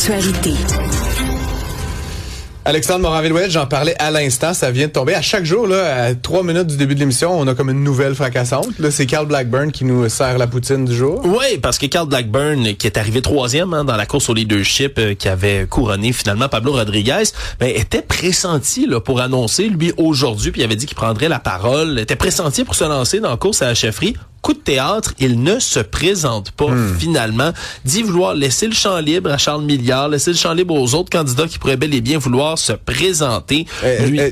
l'actualité. Alexandre Morin-Villouellette, j'en parlais à l'instant, ça vient de tomber. À chaque jour, là, à 3 minutes du début de l'émission, on a comme une nouvelle fracassante. Là, c'est Carl Blackburn qui nous sert la poutine du jour. Oui, parce que Carl Blackburn, qui est arrivé 3e dans la course au leadership, qui avait couronné finalement Pablo Rodriguez, était pressenti là, pour annoncer, lui, aujourd'hui, puis il avait dit qu'il prendrait la parole, était pressenti pour se lancer dans la course à la chefferie. Coup de théâtre, il ne se présente pas finalement. Dit vouloir laisser le champ libre à Charles Milliard, laisser le champ libre aux autres candidats qui pourraient bel et bien vouloir se présenter.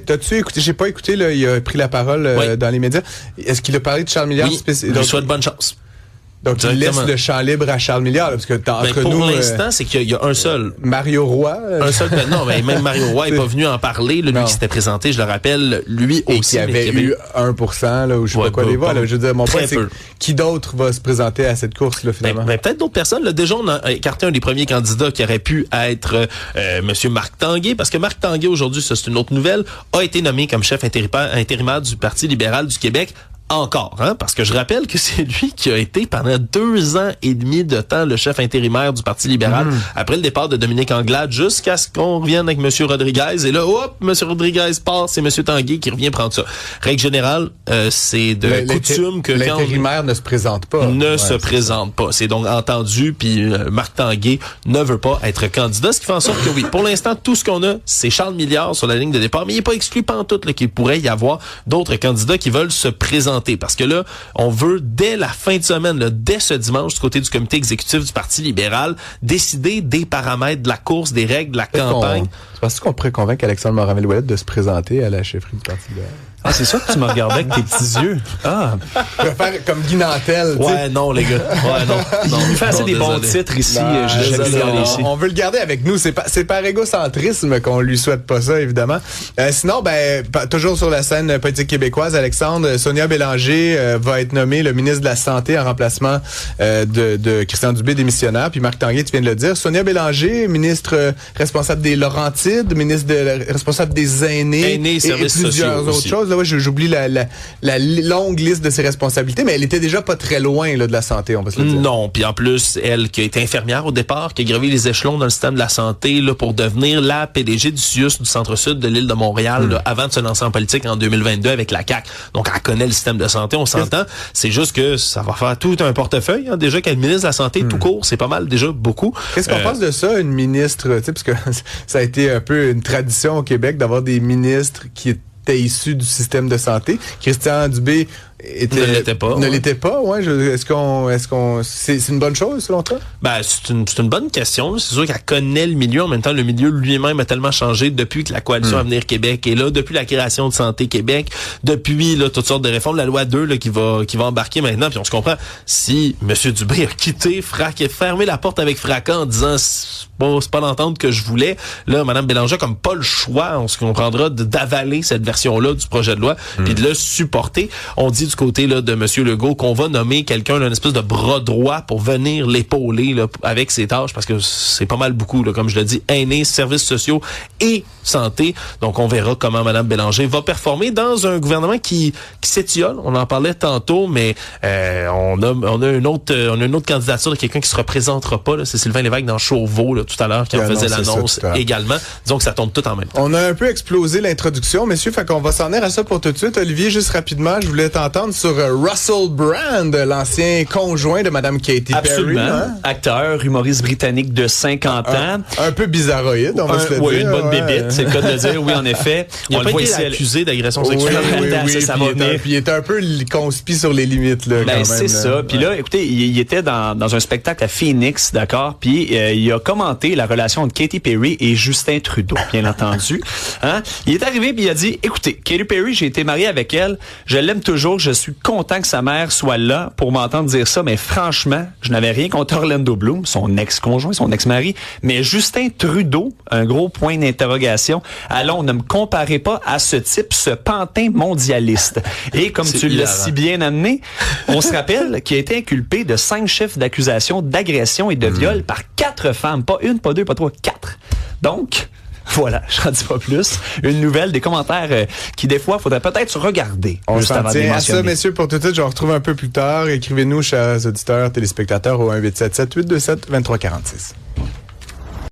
T'as-tu écouté? J'ai pas écouté, là, il a pris la parole dans les médias. Est-ce qu'il a parlé de Charles Milliard? Oui, il lui souhaite bonne chance. Donc, il laisse le champ libre à Charles Milliard, là, parce que entre pour nous... Pour l'instant, c'est qu'il y a un seul. Mario Roy. Un seul, non, mais même Mario Roy n'est pas venu en parler, là, lui qui s'était présenté, je le rappelle, lui et aussi. Qui avait eu 1%, là, ou je sais pas quoi des voix, là. Je veux dire, mon point, c'est qui d'autre va se présenter à cette course-là, finalement? Peut-être d'autres personnes, là. Déjà, on a écarté un des premiers candidats qui aurait pu être, monsieur Marc Tanguay, parce que Marc Tanguay, aujourd'hui, ça, c'est une autre nouvelle, a été nommé comme chef intérimaire du Parti libéral du Québec. Encore, parce que je rappelle que c'est lui qui a été pendant 2 ans et demi de temps le chef intérimaire du Parti libéral après le départ de Dominique Anglade jusqu'à ce qu'on revienne avec M. Rodriguez. Et là, hop, M. Rodriguez part, c'est M. Tanguay qui revient prendre ça. Règle générale, c'est de coutume que l'intérimaire ne se présente pas. Se présente pas. C'est donc entendu, puis Marc Tanguay ne veut pas être candidat, ce qui fait en sorte que oui, pour l'instant, tout ce qu'on a, c'est Charles Milliard sur la ligne de départ, mais il n'est pas exclu pantoute là, qu'il pourrait y avoir d'autres candidats qui veulent se présenter. Parce que là, on veut, dès la fin de semaine, là, dès ce dimanche, du côté du comité exécutif du Parti libéral, décider des paramètres de la course, des règles de la campagne. Tu penses qu'on pourrait convaincre Alexandre Morin-Villouellette de se présenter à la chefferie du Parti libéral? Ah, c'est ça que tu me regardais avec tes petits yeux. Ah. Je vais faire comme Guy Nantel. Ouais, non, les gars. Ouais, non. Il fait assez des bons titres ici. On veut le garder avec nous. C'est par égocentrisme qu'on lui souhaite pas ça, évidemment. Sinon, toujours sur la scène politique québécoise, Alexandre, Sonia Bélanger va être nommée le ministre de la Santé en remplacement de Christian Dubé, démissionnaire. Puis Marc Tanguay, tu viens de le dire. Sonia Bélanger, ministre responsable des Laurentides, ministre responsable des aînés et plusieurs autres choses. Là, ouais, j'oublie la longue liste de ses responsabilités, mais elle était déjà pas très loin là, de la santé, on va se le dire. Non, puis en plus, elle qui a été infirmière au départ, qui a gravi les échelons dans le système de la santé là, pour devenir la PDG du CIUS du Centre-Sud de l'île de Montréal là, avant de se lancer en politique en 2022 avec la CAQ. Donc, elle connaît le système de santé, on s'entend. C'est juste que ça va faire tout un portefeuille. Déjà qu'elle ministre de la Santé tout court, c'est pas mal déjà beaucoup. Qu'est-ce qu'on pense de ça, une ministre, tu sais, parce que ça a été un peu une tradition au Québec d'avoir des ministres qui étaient issus du système de santé. Christian Dubé ne l'était pas, ouais. C'est une bonne chose, selon toi? C'est une bonne question. C'est sûr qu'elle connaît le milieu. En même temps, le milieu lui-même a tellement changé depuis que la coalition Avenir Québec est là, depuis la création de Santé Québec, depuis là, toutes sortes de réformes, la loi 2 là, qui va embarquer maintenant. Puis on se comprend, si M. Dubé a quitté, fermé la porte avec fracas en disant c'est pas l'entente que je voulais, là, Mme Bélanger a comme pas le choix, on se comprendra, d'avaler cette version-là du projet de loi, puis de le supporter. On dit du côté là de M. Legault qu'on va nommer quelqu'un, là, une espèce de bras droit pour venir l'épauler là, avec ses tâches, parce que c'est pas mal beaucoup, là, comme je le dis, aînés, services sociaux et santé. Donc, on verra comment Mme Bélanger va performer dans un gouvernement qui s'étiole. On en parlait tantôt, mais on a une autre candidature de quelqu'un qui se représentera pas. Là, c'est Sylvain Lévesque dans Chauveau là, tout à l'heure qui en faisait l'annonce également. Disons que ça tombe tout en même temps. On a un peu explosé l'introduction, messieurs, fait qu'on va s'en venir à ça pour tout de suite. Olivier, juste rapidement, je voulais t'entendre sur Russell Brand, l'ancien conjoint de Mme Katy Perry. Absolument. Acteur, humoriste britannique de 50 ans. Un peu bizarroïde, on va se le dire. Oui, une bonne bébite, c'est le cas de le dire. Oui, en effet. Il a pas été accusé d'agression sexuelle. Oui, ça va venir. Puis il était un peu conspi sur les limites, là, quand même. C'est ça. Puis là, écoutez, il était dans un spectacle à Phoenix, d'accord? Puis il a commenté la relation entre Katy Perry et Justin Trudeau, bien entendu. Il est arrivé puis il a dit, écoutez, Katy Perry, j'ai été marié avec elle, je l'aime toujours, je suis content que sa mère soit là pour m'entendre dire ça, mais franchement, je n'avais rien contre Orlando Bloom, son ex-conjoint, son ex-mari, mais Justin Trudeau, un gros point d'interrogation. Allons, ne me comparez pas à ce type, ce pantin mondialiste. Et comme tu l'as si bien amené, on se rappelle qu'il a été inculpé de 5 chefs d'accusation d'agression et de viol par 4 femmes, pas une, pas deux, pas trois, 4. Donc, voilà, je n'en dis pas plus. Une nouvelle, des commentaires qui, des fois, faudrait peut-être regarder. On s'en tient à ça, messieurs, pour tout de suite. Je vous retrouve un peu plus tard. Écrivez-nous, chers auditeurs, téléspectateurs, au 1-877-827-2346.